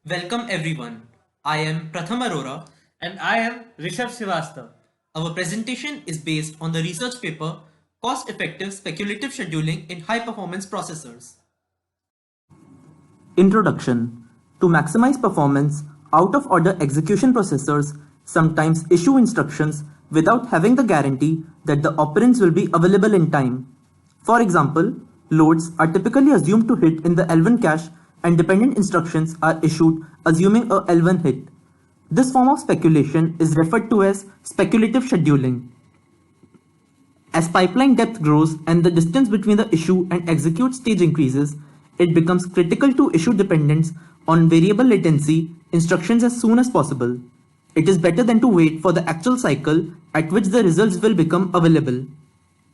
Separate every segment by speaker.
Speaker 1: Welcome everyone. I am Pratham Arora.
Speaker 2: And I am Rishabh Srivastav.
Speaker 1: Our presentation is based on the research paper Cost Effective Speculative Scheduling in High Performance Processors.
Speaker 3: Introduction. To maximize performance, out-of-order execution processors sometimes issue instructions without having the guarantee that the operands will be available in time. For example, loads are typically assumed to hit in the L1 cache and dependent instructions are issued assuming a L1 hit. This form of speculation is referred to as speculative scheduling. As pipeline depth grows and the distance between the issue and execute stage increases, it becomes critical to issue dependence on variable latency instructions as soon as possible. It is better than to wait for the actual cycle at which the results will become available.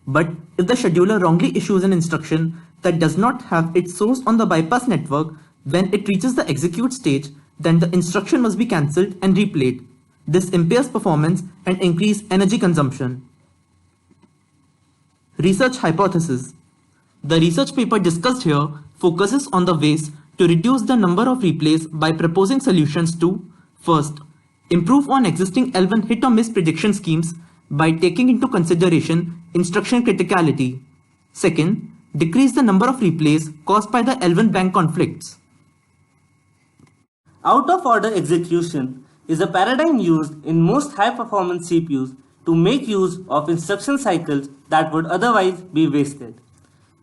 Speaker 3: But if the scheduler wrongly issues an instruction that does not have its source on the bypass network when it reaches the execute stage, then the instruction must be cancelled and replayed. This impairs performance and increases energy consumption. Research hypothesis. The research paper discussed here focuses on the ways to reduce the number of replays by proposing solutions to: first, improve on existing L1 hit or miss prediction schemes by taking into consideration instruction criticality. Second, decrease the number of replays caused by the L1 bank conflicts.
Speaker 2: Out-of-order execution is a paradigm used in most high-performance CPUs to make use of instruction cycles that would otherwise be wasted.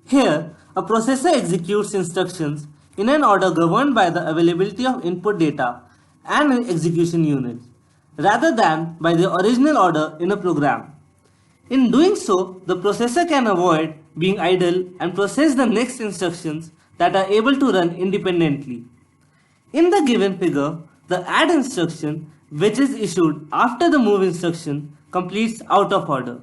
Speaker 2: Here, a processor executes instructions in an order governed by the availability of input data and execution units, rather than by the original order in a program. In doing so, the processor can avoid being idle and process the next instructions that are able to run independently. In the given figure, the add instruction, which is issued after the move instruction, completes out of order.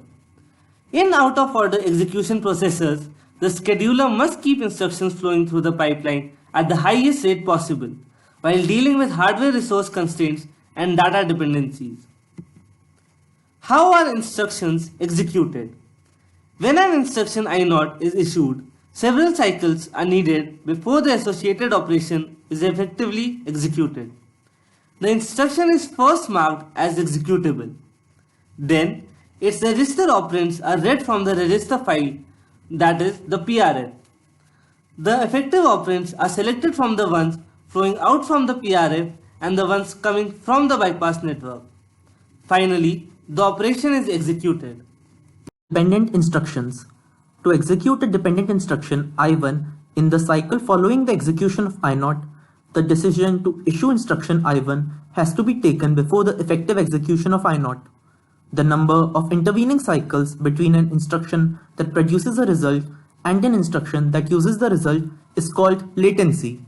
Speaker 2: In out of order execution processors, the scheduler must keep instructions flowing through the pipeline at the highest rate possible, while dealing with hardware resource constraints and data dependencies. How are instructions executed? When an instruction I0 is issued, several cycles are needed before the associated operation is effectively executed. The instruction is first marked as executable. Then, its register operands are read from the register file, that is the PRF. The effective operands are selected from the ones flowing out from the PRF and the ones coming from the bypass network. Finally, the operation is executed.
Speaker 3: Dependent instructions. To execute a dependent instruction I1 in the cycle following the execution of I0, the decision to issue instruction I1 has to be taken before the effective execution of I0. The number of intervening cycles between an instruction that produces a result and an instruction that uses the result is called latency.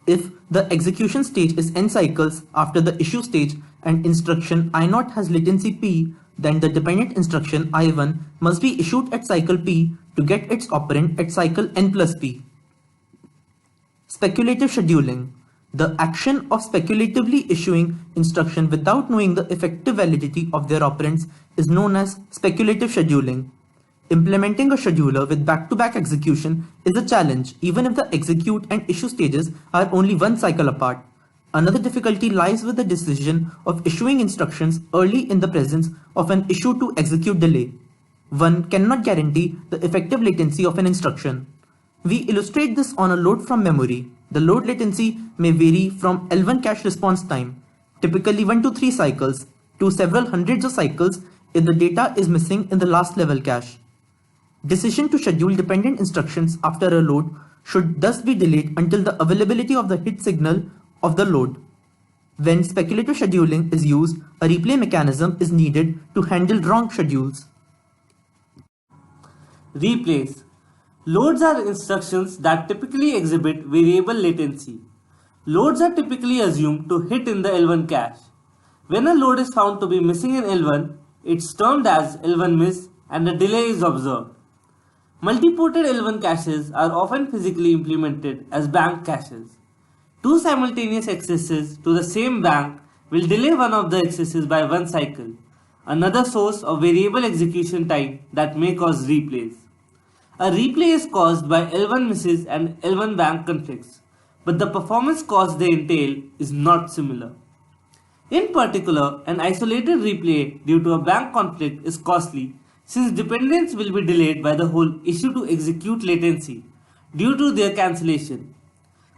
Speaker 3: If the execution stage is n cycles after the issue stage and instruction I0 has latency p, then the dependent instruction I1 must be issued at cycle p to get its operand at cycle n plus p. Speculative scheduling. The action of speculatively issuing instruction without knowing the effective validity of their operands is known as speculative scheduling. Implementing a scheduler with back-to-back execution is a challenge even if the execute and issue stages are only one cycle apart. Another difficulty lies with the decision of issuing instructions early in the presence of an issue to execute delay. One cannot guarantee the effective latency of an instruction. We illustrate this on a load from memory. The load latency may vary from L1 cache response time, typically 1 to 3 cycles, to several hundreds of cycles if the data is missing in the last level cache. Decision to schedule dependent instructions after a load should thus be delayed until the availability of the hit signal of the load. When speculative scheduling is used, a replay mechanism is needed to handle wrong schedules.
Speaker 2: Replays. Loads are instructions that typically exhibit variable latency. Loads are typically assumed to hit in the L1 cache. When a load is found to be missing in L1, it's termed as L1 miss and a delay is observed. Multi-ported L1 caches are often physically implemented as bank caches. Two simultaneous accesses to the same bank will delay one of the accesses by one cycle, another source of variable execution time that may cause replays. A replay is caused by L1 misses and L1 bank conflicts, but the performance cost they entail is not similar. In particular, an isolated replay due to a bank conflict is costly since dependents will be delayed by the whole issue to execute latency due to their cancellation.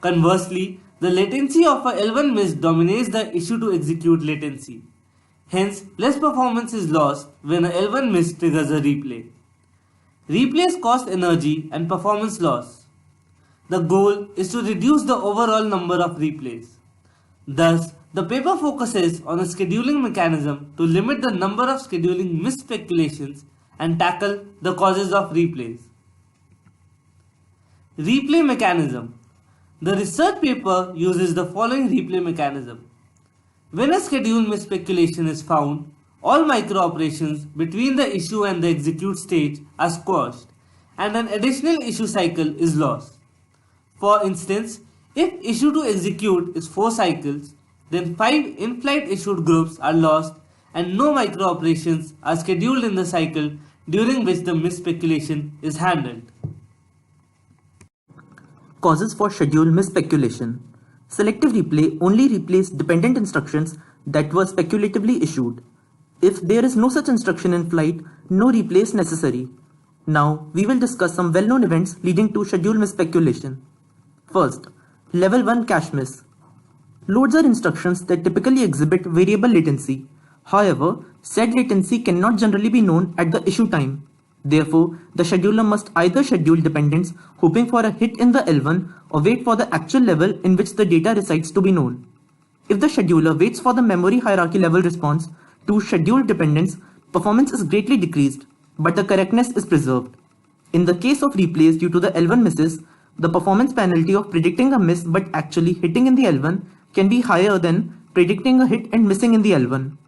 Speaker 2: Conversely, the latency of a L1 miss dominates the issue to execute latency. Hence, less performance is lost when a L1 miss triggers a replay. Replays cost energy and performance loss. The goal is to reduce the overall number of replays. Thus, the paper focuses on a scheduling mechanism to limit the number of scheduling misspeculations and tackle the causes of replays. Replay mechanism. The research paper uses the following replay mechanism. When a schedule misspeculation is found, all micro operations between the issue and the execute stage are squashed and an additional issue cycle is lost. For instance, if issue to execute is 4 cycles, then 5 in-flight issued groups are lost and no micro operations are scheduled in the cycle during which the misspeculation is handled.
Speaker 3: Causes for schedule misspeculation. Selective replay only replays dependent instructions that were speculatively issued. If there is no such instruction in flight, no replay is necessary. Now, we will discuss some well-known events leading to schedule misspeculation. First, Level 1 cache miss. Loads are instructions that typically exhibit variable latency. However, said latency cannot generally be known at the issue time. Therefore, the scheduler must either schedule dependents hoping for a hit in the L1 or wait for the actual level in which the data resides to be known. If the scheduler waits for the memory hierarchy level response to scheduled dependents, performance is greatly decreased, but the correctness is preserved. In the case of replays due to the L1 misses, the performance penalty of predicting a miss but actually hitting in the L1 can be higher than predicting a hit and missing in the L1.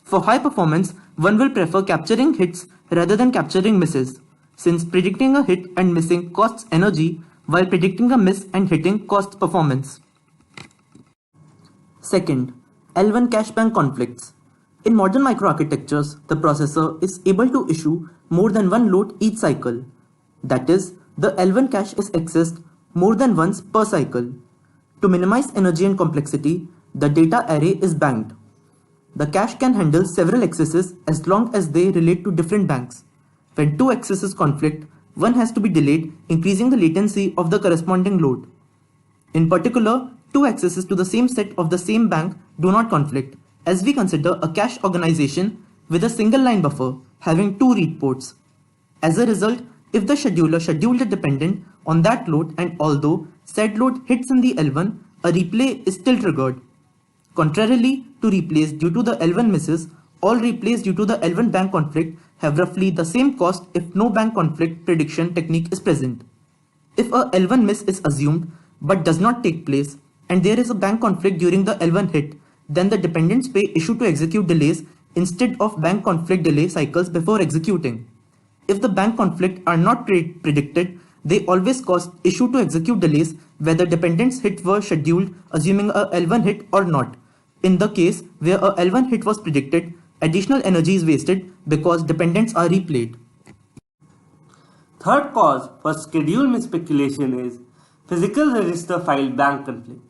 Speaker 3: For high performance, one will prefer capturing hits rather than capturing misses, since predicting a hit and missing costs energy while predicting a miss and hitting costs performance. Second, L1 cache bank conflicts. In modern microarchitectures, the processor is able to issue more than one load each cycle. That is, the L1 cache is accessed more than once per cycle. To minimize energy and complexity, the data array is banked. The cache can handle several accesses as long as they relate to different banks. When two accesses conflict, one has to be delayed, increasing the latency of the corresponding load. In particular, two accesses to the same set of the same bank do not conflict, as we consider a cache organization with a single line buffer having two read ports. As a result, if the scheduler scheduled a dependent on that load and although said load hits in the L1, a replay is still triggered. Contrarily to replays due to the L1 misses, all replays due to the L1 bank conflict have roughly the same cost if no bank conflict prediction technique is present. If a L1 miss is assumed but does not take place and there is a bank conflict during the L1 hit, then the dependents pay issue to execute delays instead of bank conflict delay cycles before executing. If the bank conflict are not predicted, they always cost issue to execute delays whether dependents hit were scheduled assuming a L1 hit or not. In the case where a L1 hit was predicted, additional energy is wasted because dependents are replayed.
Speaker 2: Third cause for schedule misspeculation is physical register file bank conflict.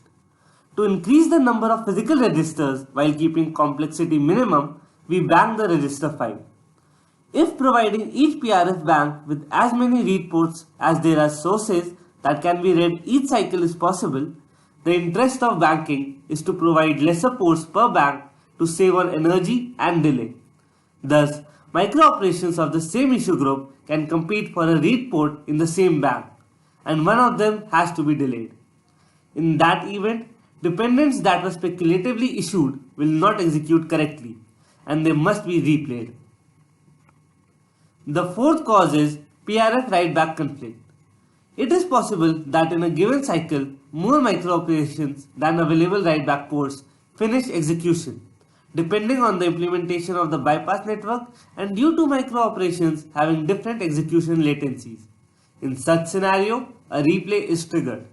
Speaker 2: To increase the number of physical registers while keeping complexity minimum, we bank the register file. If providing each PRF bank with as many read ports as there are sources that can be read each cycle is possible, the interest of banking is to provide lesser ports per bank to save on energy and delay. Thus, micro operations of the same issue group can compete for a read port in the same bank, and one of them has to be delayed. In that event, dependents that were speculatively issued will not execute correctly, and they must be replayed. The fourth cause is PRF write-back conflict. It is possible that in a given cycle, more micro operations than available write-back ports finish execution, depending on the implementation of the bypass network and due to micro operations having different execution latencies. In such scenario, a replay is triggered.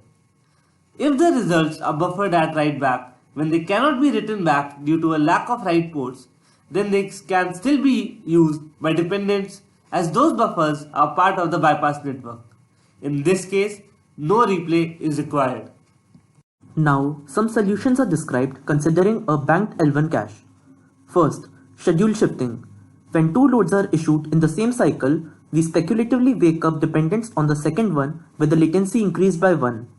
Speaker 2: If the results are buffered at write-back when they cannot be written back due to a lack of write ports, then they can still be used by dependents as those buffers are part of the bypass network. In this case, no replay is required.
Speaker 3: Now, some solutions are described considering a banked L1 cache. First, schedule shifting. When two loads are issued in the same cycle, we speculatively wake up dependents on the second one with the latency increased by 1.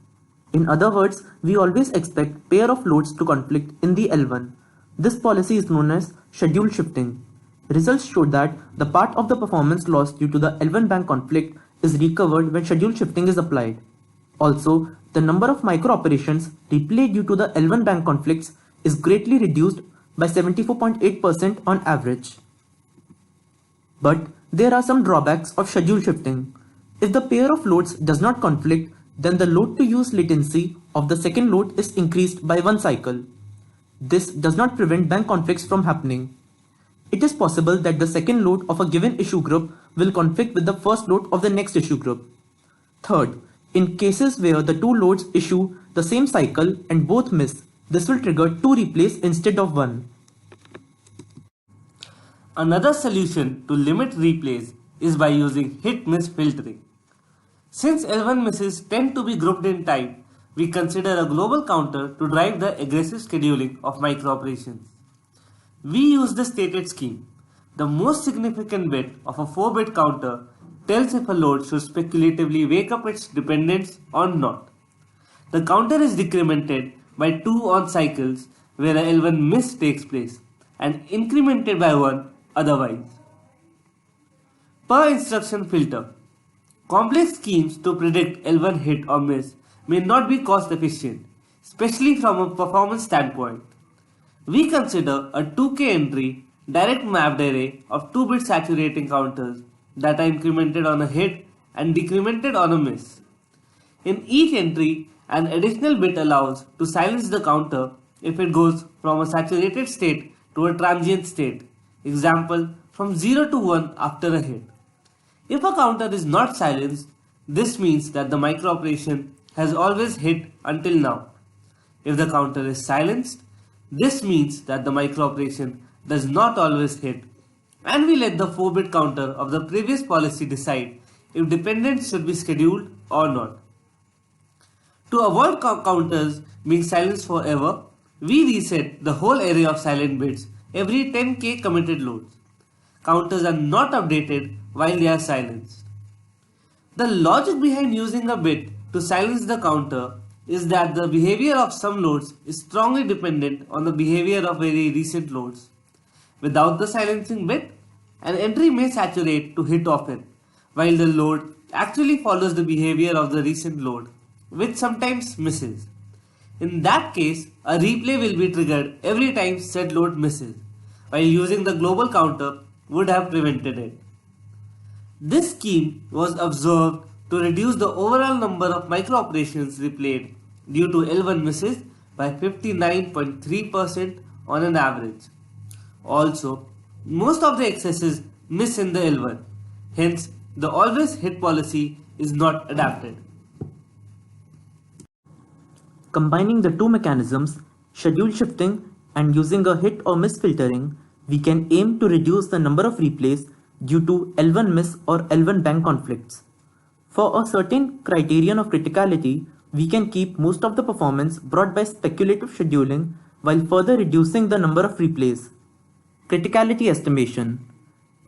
Speaker 3: In other words, we always expect pair of loads to conflict in the L1. This policy is known as schedule shifting. Results showed that the part of the performance lost due to the L1 bank conflict is recovered when schedule shifting is applied. Also, the number of micro operations replayed due to the L1 bank conflicts is greatly reduced by 74.8% on average. But there are some drawbacks of schedule shifting. If the pair of loads does not conflict, then the load to use latency of the second load is increased by 1 cycle. This does not prevent bank conflicts from happening. It is possible that the second load of a given issue group will conflict with the first load of the next issue group. Third, in cases where the two loads issue the same cycle and both miss, this will trigger 2 replays instead of 1.
Speaker 2: Another solution to limit replays is by using hit-miss filtering. Since L1 misses tend to be grouped in type, we consider a global counter to drive the aggressive scheduling of micro-operations. We use the stated scheme. The most significant bit of a 4-bit counter tells if a load should speculatively wake up its dependents or not. The counter is decremented by 2 on cycles where a L1 miss takes place and incremented by 1 otherwise. Per instruction filter. Complex schemes to predict L1 hit or miss may not be cost efficient, especially from a performance standpoint. We consider a 2K entry direct mapped array of 2-bit saturating counters that are incremented on a hit and decremented on a miss. In each entry, an additional bit allows to silence the counter if it goes from a saturated state to a transient state, example from 0 to 1 after a hit. If a counter is not silenced, this means that the micro-operation has always hit until now. If the counter is silenced, this means that the micro-operation does not always hit, and we let the 4-bit counter of the previous policy decide if dependents should be scheduled or not. To avoid counters being silenced forever, we reset the whole array of silent bits every 10k committed loads. Counters are not updated while they are silenced. The logic behind using a bit to silence the counter is that the behavior of some loads is strongly dependent on the behavior of very recent loads. Without the silencing bit, an entry may saturate to hit often, while the load actually follows the behavior of the recent load, which sometimes misses. In that case, a replay will be triggered every time said load misses, while using the global counter would have prevented it. This scheme was observed to reduce the overall number of micro-operations replayed due to L1 misses by 59.3% on an average. Also, most of the excesses miss in the L1, hence the always hit policy is not adapted.
Speaker 3: Combining the two mechanisms, schedule shifting and using a hit or miss filtering, we can aim to reduce the number of replays due to L1 miss or L1 bank conflicts. For a certain criterion of criticality, we can keep most of the performance brought by speculative scheduling while further reducing the number of replays. Criticality estimation.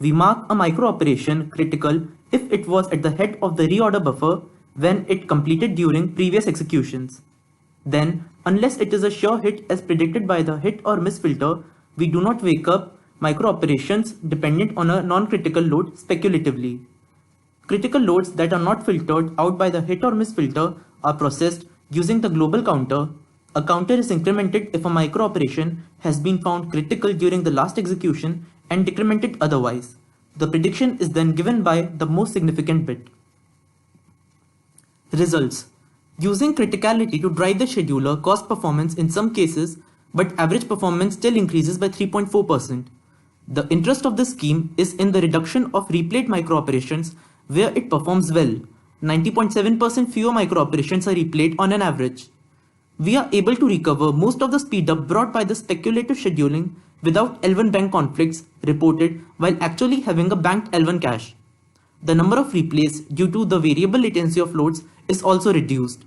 Speaker 3: We mark a micro operation critical if it was at the head of the reorder buffer when it completed during previous executions. Then, unless it is a sure hit as predicted by the hit or miss filter, we do not wake up micro operations dependent on a non-critical load speculatively. Critical loads that are not filtered out by the hit or miss filter are processed using the global counter. A counter is incremented if a micro operation has been found critical during the last execution and decremented otherwise. The prediction is then given by the most significant bit. Results. Using criticality to drive the scheduler cost performance in some cases, but average performance still increases by 3.4%. The interest of this scheme is in the reduction of replayed micro operations where it performs well. 90.7% fewer micro operations are replayed on an average. We are able to recover most of the speedup brought by the speculative scheduling without L1 bank conflicts reported while actually having a banked L1 cache. The number of replays due to the variable latency of loads is also reduced.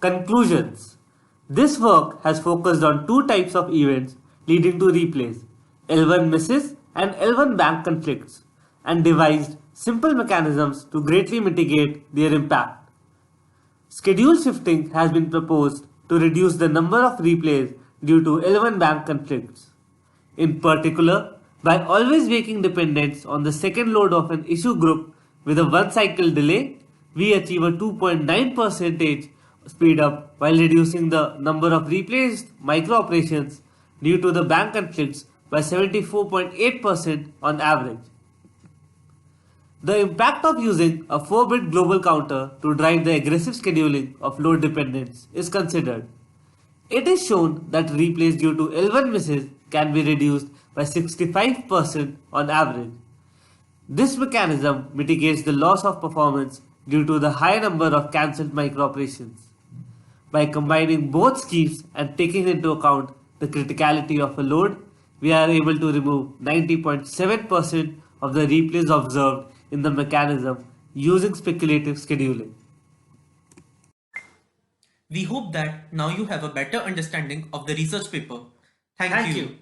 Speaker 2: Conclusions. This work has focused on two types of events leading to replays, L1 misses and L1 bank conflicts, and devised simple mechanisms to greatly mitigate their impact. Schedule shifting has been proposed to reduce the number of replays due to L1 bank conflicts. In particular, by always making dependence on the second load of an issue group with a 1 cycle delay, we achieve a 2.9% speed up while reducing the number of replaced micro operations due to the bank conflicts by 74.8% on average. The impact of using a 4-bit global counter to drive the aggressive scheduling of load dependence is considered. It is shown that replays due to L1 misses can be reduced by 65% on average. This mechanism mitigates the loss of performance due to the high number of cancelled micro operations. By combining both schemes and taking into account the criticality of a load, we are able to remove 90.7% of the replays observed in the mechanism using speculative scheduling.
Speaker 1: We hope that now you have a better understanding of the research paper. Thank you.